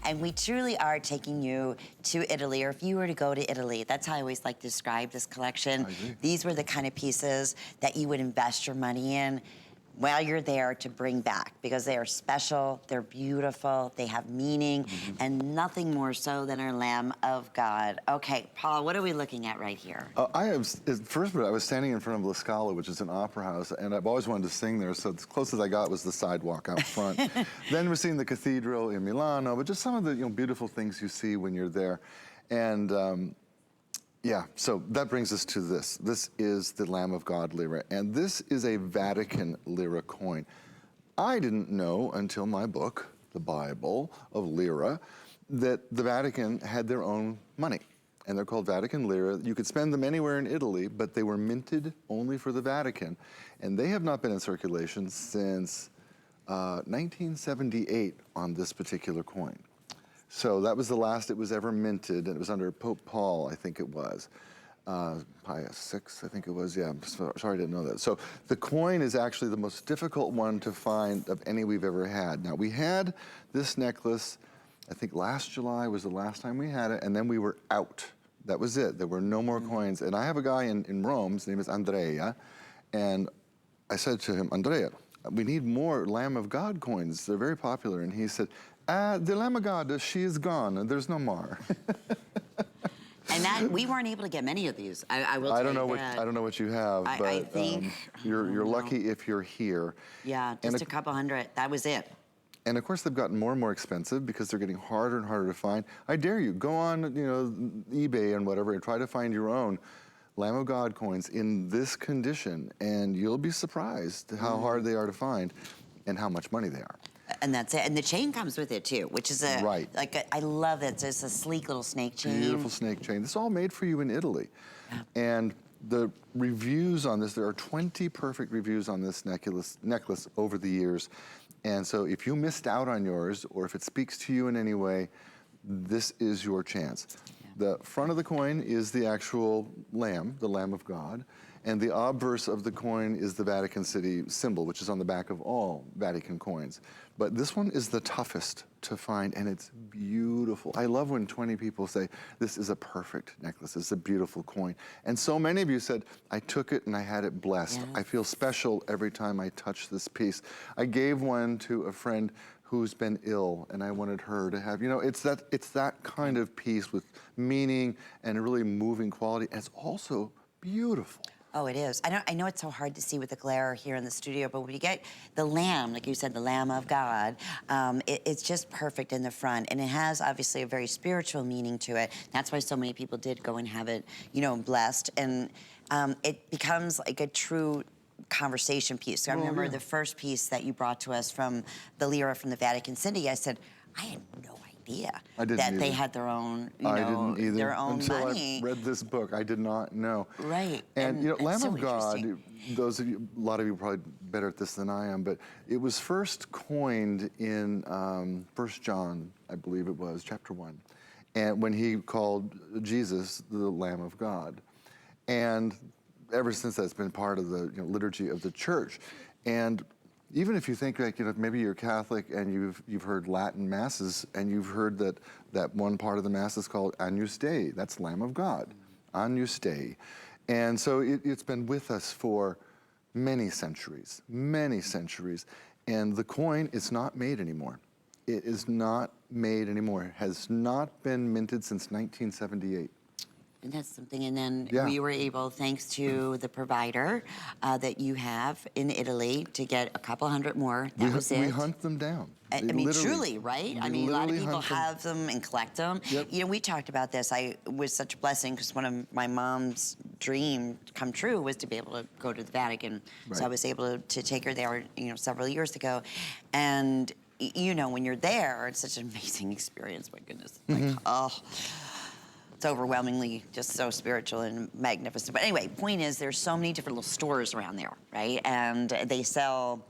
And we truly are taking you to Italy, or if you were to go to Italy, that's how I always like to describe this collection. These were the kind of pieces that you would invest your money in while you're there to bring back, because they are special, they're beautiful, they have meaning, and nothing more so than our Lamb of God. Okay, Paul, what are we looking at right here? First, I was standing in front of La Scala, which is an opera house, and I've always wanted to sing there, so as close as I got was the sidewalk out front. Then we're seeing the cathedral in Milano, but just some of the beautiful things you see when you're there. And yeah, so that brings us to this. This is the Lamb of God Lira, and this is a Vatican Lira coin. I didn't know until my book, the Bible of Lira, that the Vatican had their own money, and they're called Vatican Lira. You could spend them anywhere in Italy, but they were minted only for the Vatican, and they have not been in circulation since 1978 on this particular coin. So that was the last it was ever minted, and it was under Pope Paul, I think it was. Pius VI, I think it was, yeah, I'm sorry I didn't know that. So the coin is actually the most difficult one to find of any we've ever had. Now, we had this necklace, I think last July was the last time we had it, and then we were out. That was it, there were no more coins. And I have a guy in Rome, his name is Andrea, and I said to him, Andrea, we need more Lamb of God coins, they're very popular. And he said, the Lamb of God, she is gone, there's no more. And that, we weren't able to get many of these. I will tell you that. I don't know what you have, but I think, you're lucky if you're here. Yeah, just a couple hundred, that was it. And of course, they've gotten more and more expensive because they're getting harder and harder to find. I dare you, go on eBay and whatever and try to find your own Lamb of God coins in this condition, and you'll be surprised how hard they are to find and how much money they are. And that's it. And the chain comes with it too, which is I love it. It's a sleek little snake chain. Beautiful snake chain. This is all made for you in Italy. Yeah. And the reviews on this, there are 20 perfect reviews on this necklace over the years. And so if you missed out on yours, or if it speaks to you in any way, this is your chance. Yeah. The front of the coin is the actual lamb, the Lamb of God. And the obverse of the coin is the Vatican City symbol, which is on the back of all Vatican coins. But this one is the toughest to find, and it's beautiful. I love when 20 people say, this is a perfect necklace, this is a beautiful coin. And so many of you said, I took it and I had it blessed. Yeah. I feel special every time I touch this piece. I gave one to a friend who's been ill, and I wanted her to have, it's that kind of piece with meaning and a really moving quality, and it's also beautiful. Oh, it is. I know it's so hard to see with the glare here in the studio, but when you get the lamb, like you said, the Lamb of God, it's just perfect in the front. And it has, obviously, a very spiritual meaning to it. That's why so many people did go and have it, blessed. And it becomes like a true conversation piece. So I remember the first piece that you brought to us from the Lira from the Vatican City, I said, I had no idea that they had their own, their own until money. I read this book, I did not know. Right. And Lamb of God, those of you, a lot of you are probably better at this than I am, but it was first coined in 1 John, I believe it was, chapter 1, and when he called Jesus the Lamb of God. And ever since that's been part of the liturgy of the church. And even if you think like, maybe you're Catholic and you've heard Latin masses and you've heard that one part of the mass is called Agnus Dei, that's Lamb of God, Agnus Dei. And so it's been with us for many centuries. And the coin is not made anymore. It is not made anymore. It has not been minted since 1978. And that's something, and then we were able, thanks to the provider that you have in Italy, to get a couple hundred more. That was it. We hunt them down. I mean, truly, right? I mean, a lot of people have them and collect them. Yep. We talked about this. It was such a blessing because one of my mom's dream come true was to be able to go to the Vatican. Right. So I was able to take her there, several years ago. And, when you're there, it's such an amazing experience, my goodness. Like, it's overwhelmingly just so spiritual and magnificent. But anyway, point is there's so many different little stores around there, right? And they sell,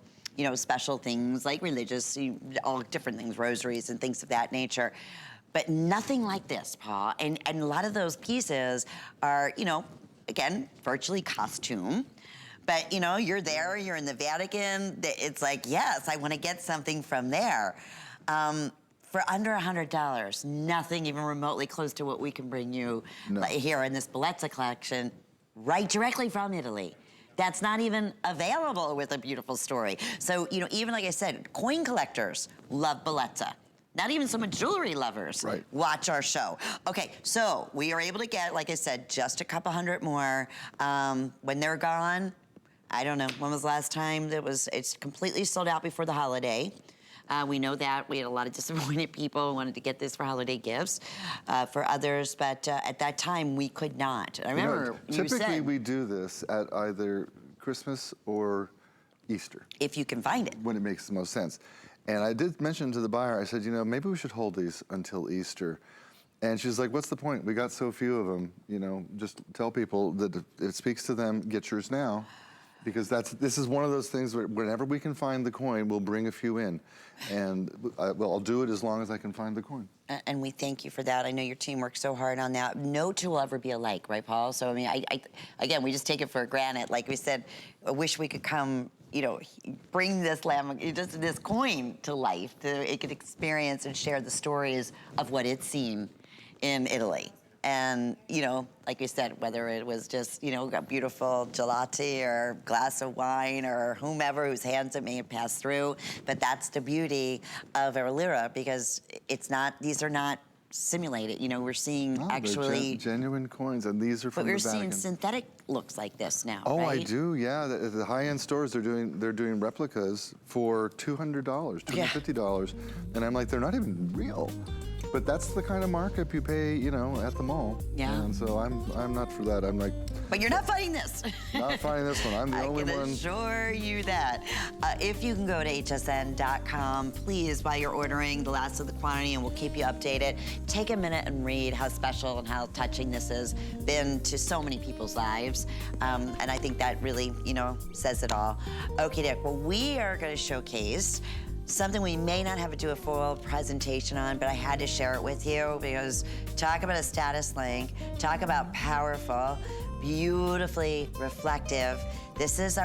special things like religious, all different things, rosaries and things of that nature. But nothing like this, Paul. And a lot of those pieces are, again, virtually costume. But, you're there, you're in the Vatican. It's like, yes, I want to get something from there. For under $100, nothing even remotely close to what we can bring you here in this Bellezza collection, right directly from Italy. That's not even available with a beautiful story. So, you know, even like I said, coin collectors love Bellezza. Not even so much jewelry lovers watch our show. Okay, so we are able to get, like I said, just a couple hundred more. When they're gone, I don't know, when was the last time it's completely sold out before the holiday. We know that. We had a lot of disappointed people who wanted to get this for holiday gifts for others, but at that time, we could not. I remember typically we do this at either Christmas or Easter. If you can find it. When it makes the most sense. And I did mention to the buyer, I said, you know, maybe we should hold these until Easter. And she's like, what's the point? We got so few of them, you know, just tell people that it speaks to them, get yours now. Because this is one of those things where whenever we can find the coin, we'll bring a few in. And I'll do it as long as I can find the coin. And we thank you for that. I know your team worked so hard on that. No two will ever be alike, right, Paul? So, I mean, again, we just take it for granted. Like we said, I wish we could come, you know, bring this this coin to life, it could experience and share the stories of what it's seen in Italy. And, you know, like you said, whether it was just, you know, a beautiful gelati or glass of wine or whomever whose hands it may have passed through, but that's the beauty of our Lira, because it's not, these are not simulated. You know, we're seeing actually genuine coins, and these are from the Vatican. But we're seeing synthetic looks like this now. Oh, right? I do. Yeah, the high-end stores they're doing replicas for $200, $250, and I'm like, they're not even real. But that's the kind of markup you pay, you know, at the mall. Yeah. And so I'm not for that. I'm like. But you're not fighting this. Not fighting this one. I'm the only one. I can assure you that. If you can go to hsn.com, please, while you're ordering the last of the quantity, and we'll keep you updated. Take a minute and read how special and how touching this has been to so many people's lives. And I think that really, you know, says it all. Okay, Dick. Well, we are going to showcase something we may not have to do a full presentation on, but I had to share it with you because talk about a status link, talk about powerful, beautifully reflective. This is our